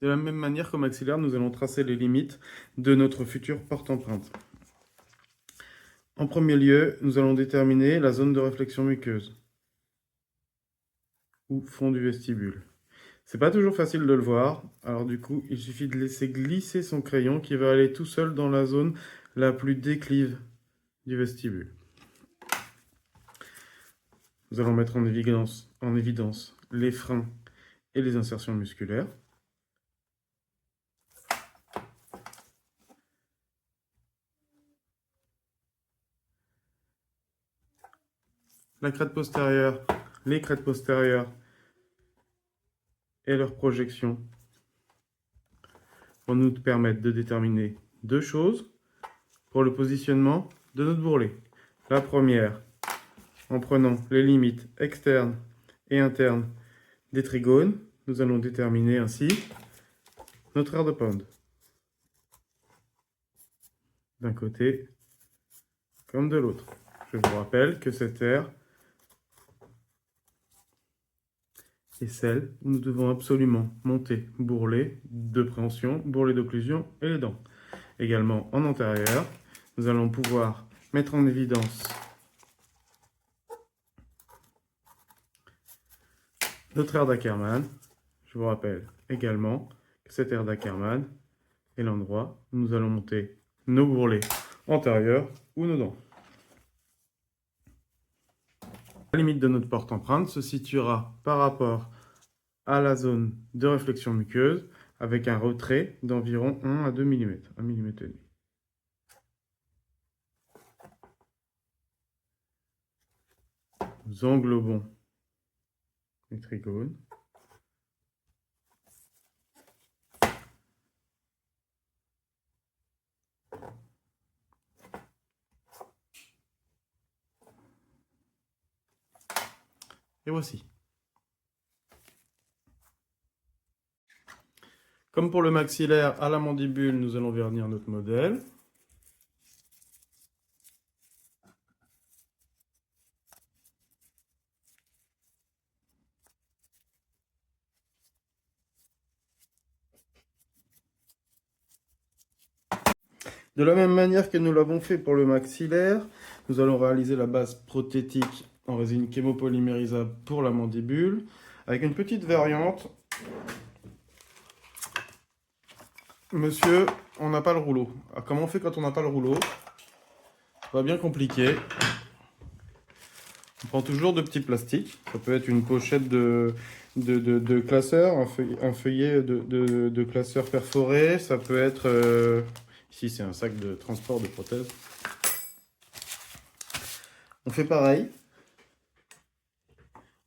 De la même manière qu'au maxillaire, nous allons tracer les limites de notre future porte-empreinte. En premier lieu, nous allons déterminer la zone de réflexion muqueuse, ou fond du vestibule. C'est pas toujours facile de le voir, alors du coup, il suffit de laisser glisser son crayon qui va aller tout seul dans la zone la plus déclive du vestibule. Nous allons mettre en évidence les freins et les insertions musculaires. La crête postérieure, les crêtes postérieures et leur projection vont nous permettre de déterminer deux choses pour le positionnement de notre bourrelet. La première, en prenant les limites externes et internes des trigones, nous allons déterminer ainsi notre aire de pound. D'un côté comme de l'autre. Je vous rappelle que cette aire est celle où nous devons absolument monter bourrelet de préhension, bourrelet d'occlusion et les dents. Également en antérieur, nous allons pouvoir mettre en évidence notre aire d'Ackermann. Je vous rappelle également que cette aire d'Ackermann est l'endroit où nous allons monter nos bourrelets antérieurs ou nos dents. La limite de notre porte-empreinte se situera par rapport à la zone de réflexion muqueuse avec un retrait d'environ 1 à 2 mm, 1 mm et demi. Nous englobons les trigones. Et voici. Comme pour le maxillaire à la mandibule, nous allons vernir notre modèle. De la même manière que nous l'avons fait pour le maxillaire, nous allons réaliser la base prothétique en résine chémopolymérisable pour la mandibule, avec une petite variante. Monsieur, on n'a pas le rouleau. Alors, comment on fait quand on n'a pas le rouleau? Pas bien compliqué. On prend toujours de petits plastiques. Ça peut être une pochette de classeur, un feuillet de classeur perforé. Ça peut être... ici, c'est un sac de transport de prothèses. On fait pareil.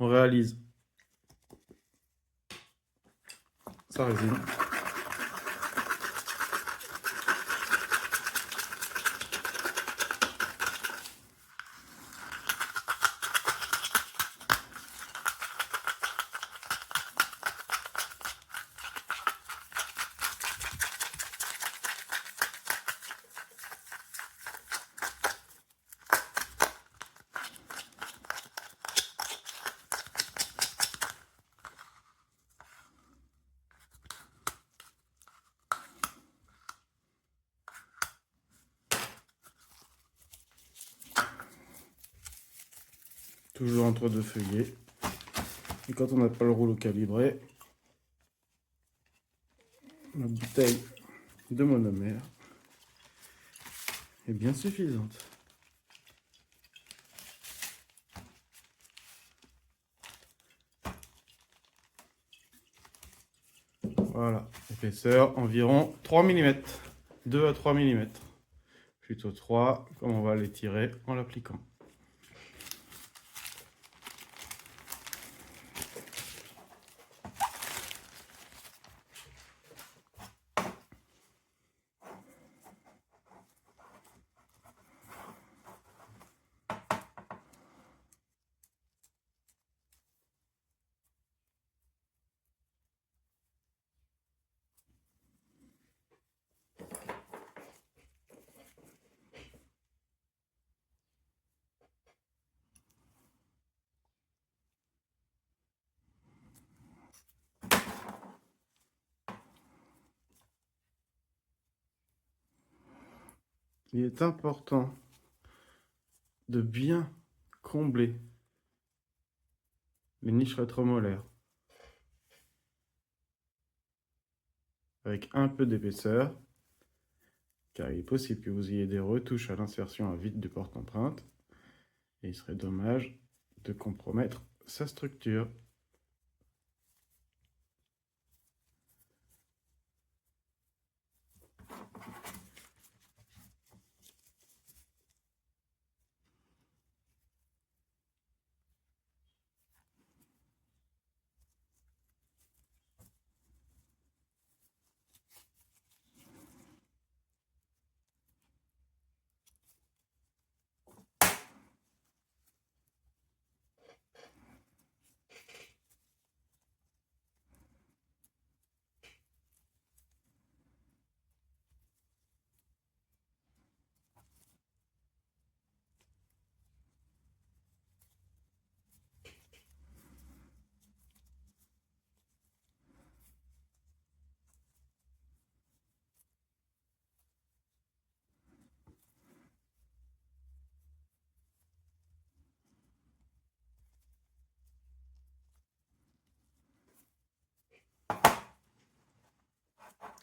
On réalise sa résine. Toujours entre deux feuillets. Et quand on n'a pas le rouleau calibré, la bouteille de monomère est bien suffisante. Voilà, épaisseur environ 3 mm, 2 à 3 mm. Plutôt 3, comme on va l'étirer en l'appliquant. il est important de bien combler les niches rétromolaires avec un peu d'épaisseur, car il est possible que vous ayez des retouches à l'insertion à vide du porte-empreinte, et il serait dommage de compromettre sa structure.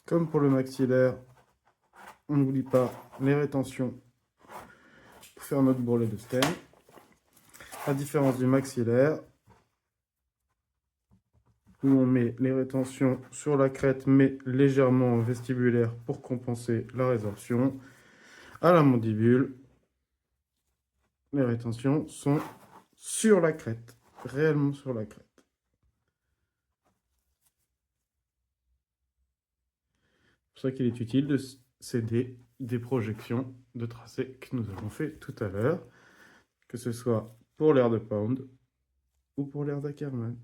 Comme pour le maxillaire, on n'oublie pas les rétentions pour faire notre bourrelet de sterne. À différence du maxillaire, où on met les rétentions sur la crête, mais légèrement vestibulaire pour compenser la résorption, à la mandibule, les rétentions sont sur la crête, réellement sur la crête. C'est pour ça qu'il est utile de s'aider des projections de tracés que nous avons fait tout à l'heure, que ce soit pour l'air de Pound ou pour l'air d'Ackermann.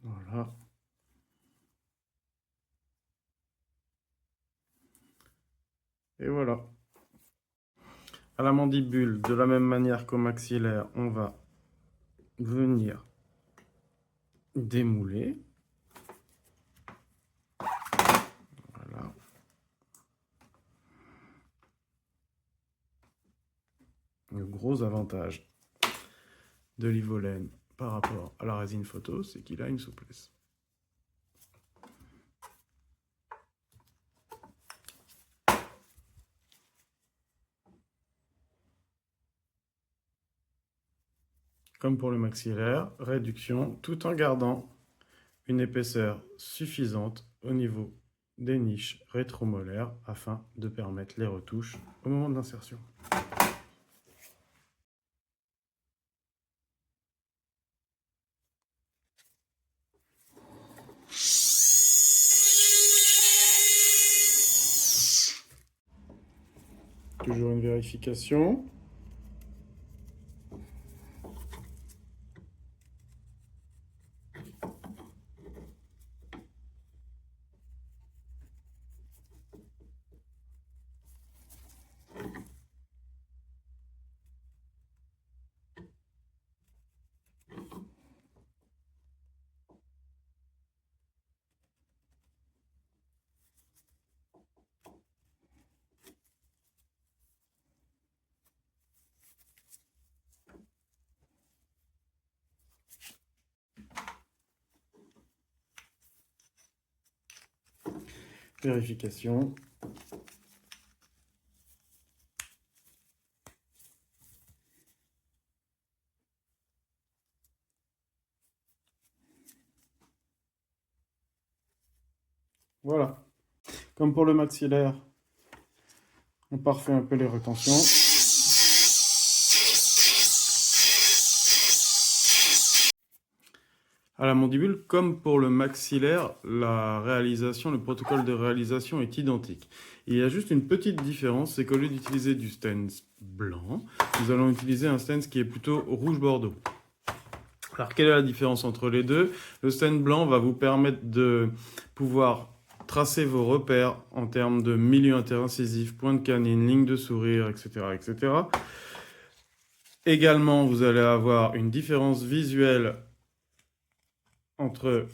Voilà. Et voilà. À la mandibule, de la même manière qu'au maxillaire, on va venir démouler. Voilà. Le gros avantage de l'Ivolène par rapport à la résine photo, c'est qu'il a une souplesse. Comme pour le maxillaire, réduction tout en gardant une épaisseur suffisante au niveau des niches rétromolaires afin de permettre les retouches au moment de l'insertion. Toujours une vérification. Vérification. Voilà. Comme pour le maxillaire, on parfait un peu les rétentions. À la mandibule, comme pour le maxillaire, la réalisation, le protocole de réalisation est identique. Il y a juste une petite différence, c'est qu'au lieu d'utiliser du stence blanc, nous allons utiliser un stence qui est plutôt rouge bordeaux. Alors, quelle est la différence entre les deux? Le stence blanc va vous permettre de pouvoir tracer vos repères en termes de milieu interincisif, point de canine, ligne de sourire, etc., etc. Également, vous allez avoir une différence visuelle entre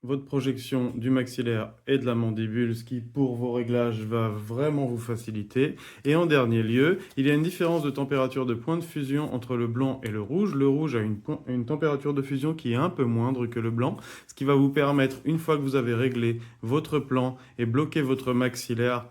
votre projection du maxillaire et de la mandibule, ce qui, pour vos réglages, va vraiment vous faciliter. Et en dernier lieu, il y a une différence de température de point de fusion entre le blanc et le rouge. Le rouge a une température de fusion qui est un peu moindre que le blanc, ce qui va vous permettre, une fois que vous avez réglé votre plan et bloqué votre maxillaire,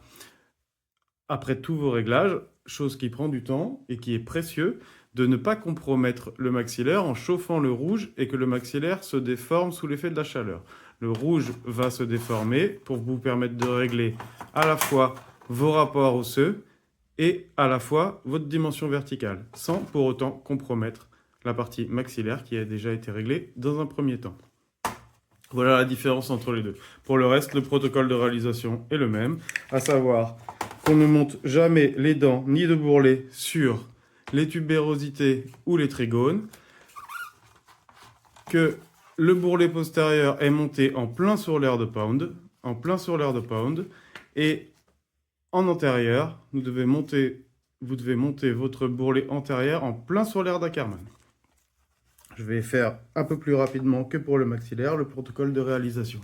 après tous vos réglages, chose qui prend du temps et qui est précieux, de ne pas compromettre le maxillaire en chauffant le rouge et que le maxillaire se déforme sous l'effet de la chaleur. Le rouge va se déformer pour vous permettre de régler à la fois vos rapports osseux et à la fois votre dimension verticale, sans pour autant compromettre la partie maxillaire qui a déjà été réglée dans un premier temps. Voilà la différence entre les deux. Pour le reste, le protocole de réalisation est le même, à savoir qu'on ne monte jamais les dents ni de bourrelet sur les tubérosités ou les trigones, que le bourrelet postérieur est monté en plein sur l'air de pound, et en antérieur, vous devez monter votre bourrelet antérieur en plein sur l'air d'Ackermann. Je vais faire un peu plus rapidement que pour le maxillaire, le protocole de réalisation.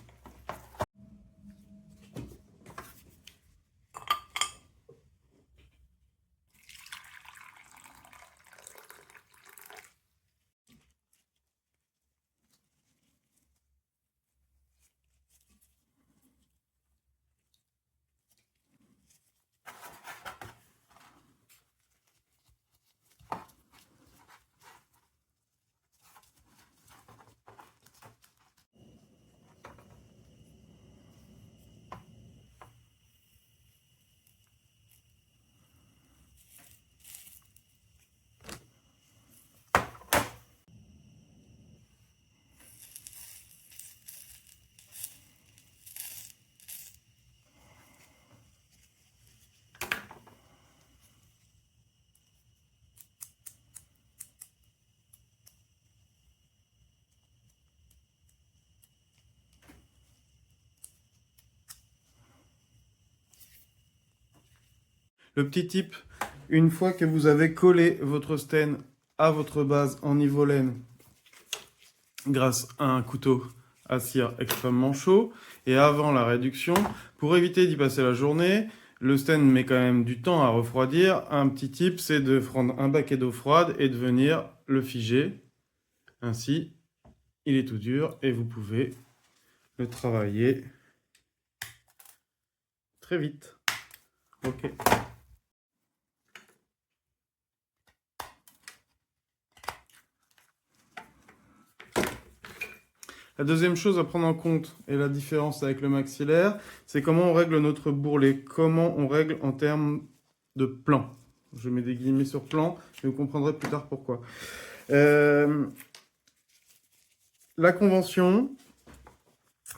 Le petit tip, une fois que vous avez collé votre stain à votre base en ivolène grâce à un couteau à cire extrêmement chaud et avant la réduction, pour éviter d'y passer la journée, le stain met quand même du temps à refroidir. Un petit tip, c'est de prendre un baquet d'eau froide et de venir le figer. Ainsi, il est tout dur et vous pouvez le travailler très vite. Ok. La deuxième chose à prendre en compte, et la différence avec le maxillaire, c'est comment on règle notre bourrelet, comment on règle en termes de plan. Je mets des guillemets sur plan, et vous comprendrez plus tard pourquoi. La convention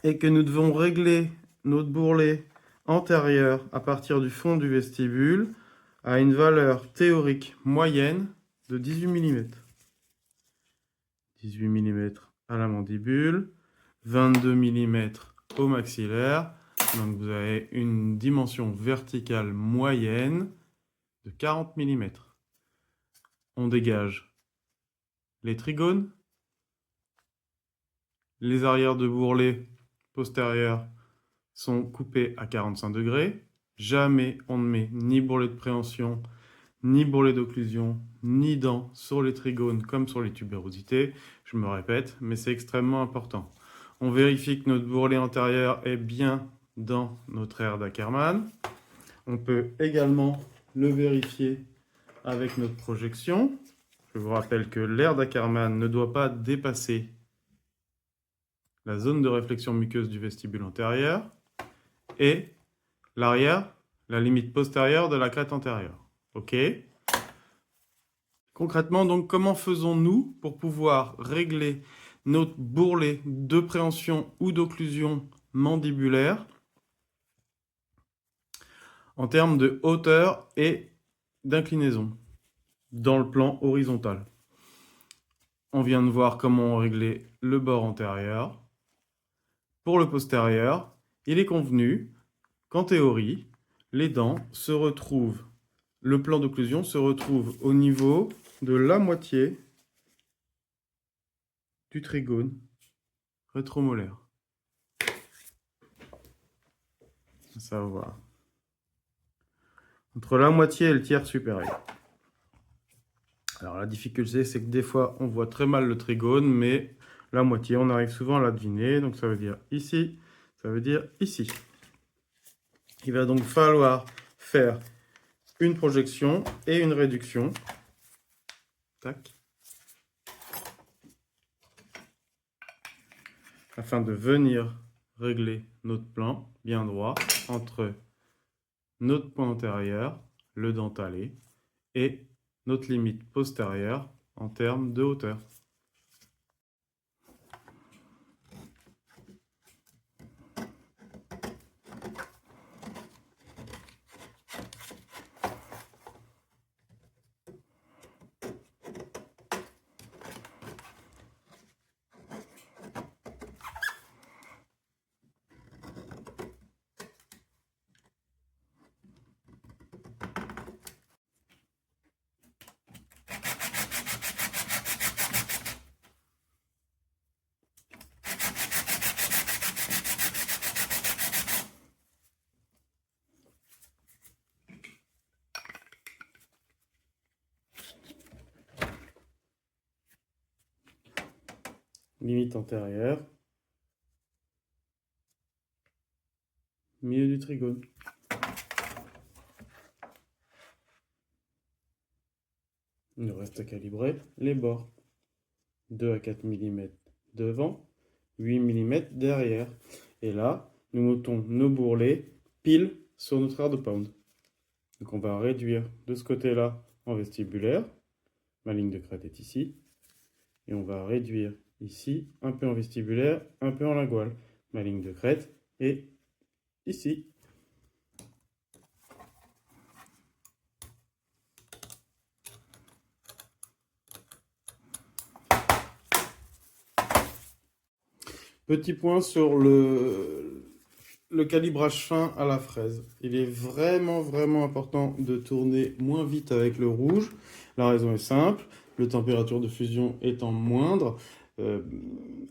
est que nous devons régler notre bourrelet antérieur à partir du fond du vestibule à une valeur théorique moyenne de 18 mm. 18 mm à la mandibule, 22 mm au maxillaire. Donc vous avez une dimension verticale moyenne de 40 mm. On dégage les trigones, les arrières de bourrelet postérieurs sont coupés à 45 degrés. Jamais on ne met ni bourrelet de préhension, ni bourrelet d'occlusion, ni dents sur les trigones comme sur les tubérosités. Je me répète, mais c'est extrêmement important. On vérifie que notre bourrelet antérieur est bien dans notre aire d'Ackermann. On peut également le vérifier avec notre projection. Je vous rappelle que l'aire d'Ackermann ne doit pas dépasser la zone de réflexion muqueuse du vestibule antérieur et l'arrière, la limite postérieure de la crête antérieure. Ok ? Concrètement, donc, comment faisons-nous pour pouvoir régler notre bourrelet de préhension ou d'occlusion mandibulaire en termes de hauteur et d'inclinaison dans le plan horizontal. On vient de voir comment régler le bord antérieur. Pour le postérieur, il est convenu qu'en théorie, les dents se retrouvent, le plan d'occlusion se retrouve au niveau de la moitié du trigone rétromolaire. Ça va voir. Entre la moitié et le tiers supérieur. Alors la difficulté, c'est que des fois, on voit très mal le trigone, mais la moitié, on arrive souvent à la deviner. Donc ça veut dire ici, ça veut dire ici. Il va donc falloir faire une projection et une réduction. Tac. Afin de venir régler notre plan bien droit entre notre point antérieur, le dentalé, et notre limite postérieure en termes de hauteur. Limite antérieure, milieu du trigone. Il nous reste à calibrer les bords. 2 à 4 mm devant, 8 mm derrière. Et là, nous mettons nos bourrelets pile sur notre aire de pound. Donc on va réduire de ce côté-là en vestibulaire. Ma ligne de crête est ici. Et on va réduire ici, un peu en vestibulaire, un peu en lingual. Ma ligne de crête est ici. Petit point sur le calibrage fin à la fraise. Il est vraiment important de tourner moins vite avec le rouge. La raison est simple, le température de fusion étant moindre,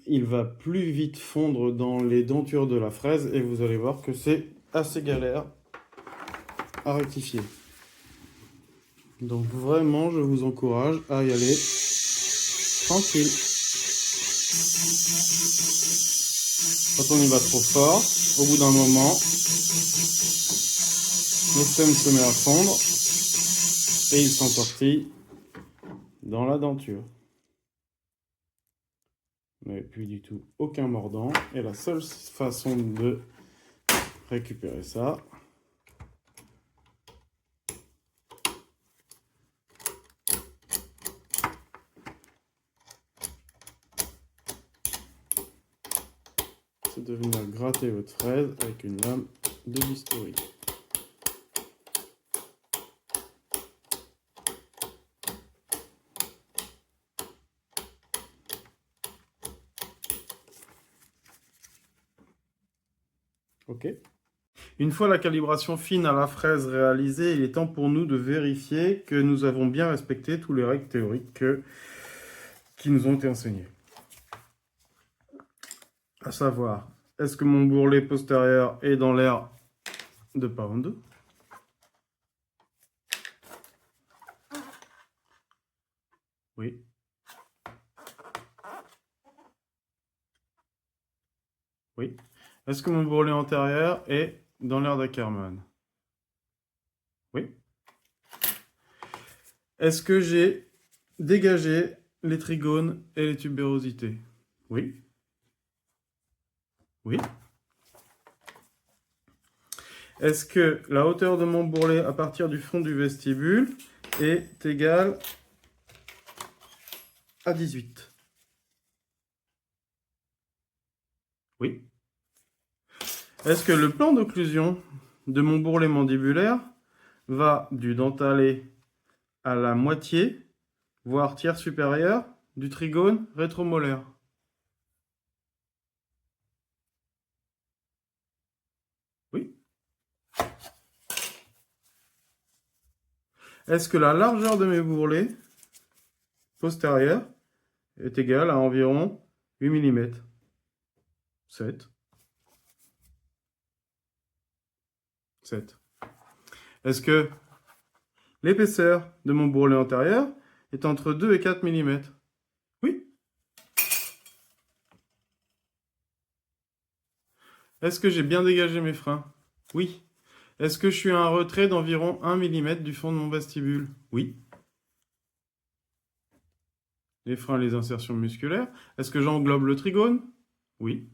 il va plus vite fondre dans les dentures de la fraise et vous allez voir que c'est assez galère à rectifier. Donc vraiment, je vous encourage à y aller tranquille. Quand on y va trop fort, au bout d'un moment, le stem se met à fondre et il s'entortille dans la denture. Mais plus du tout aucun mordant. Et la seule façon de récupérer ça, c'est de venir gratter votre fraise avec une lame de bistouri. Ok. Une fois la calibration fine à la fraise réalisée, il est temps pour nous de vérifier que nous avons bien respecté tous les règles théoriques qui nous ont été enseignées. À savoir, est-ce que mon bourrelet postérieur est dans l'aire de pound? Oui. Oui. Est-ce que mon bourrelet antérieur est dans l'aire d'Ackermann? Oui. Est-ce que j'ai dégagé les trigones et les tubérosités? Oui. Oui. Est-ce que la hauteur de mon bourrelet à partir du fond du vestibule est égale à 18? Oui. Est-ce que le plan d'occlusion de mon bourrelet mandibulaire va du dentalé à la moitié, voire tiers supérieur, du trigone rétromolaire? Oui. Est-ce que la largeur de mes bourrelets postérieurs est égale à environ 8 mm? 7. 7. Est-ce que l'épaisseur de mon bourrelet antérieur est entre 2 et 4 mm? Oui. Est-ce que j'ai bien dégagé mes freins? Oui. Est-ce que je suis à un retrait d'environ 1 mm du fond de mon vestibule? Oui. Les freins, les insertions musculaires. Est-ce que j'englobe le trigone? Oui.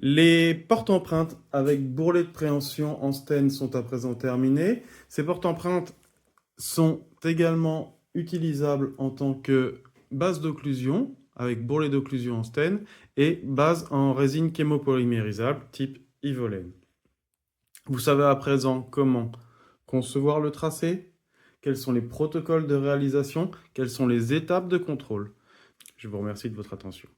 Les porte-empreintes avec bourrelet de préhension en stent sont à présent terminées. Ces porte-empreintes sont également utilisables en tant que base d'occlusion avec bourrelet d'occlusion en stent et base en résine chémopolymérisable type Ivolène. Vous savez à présent comment concevoir le tracé, quels sont les protocoles de réalisation, quelles sont les étapes de contrôle. Je vous remercie de votre attention.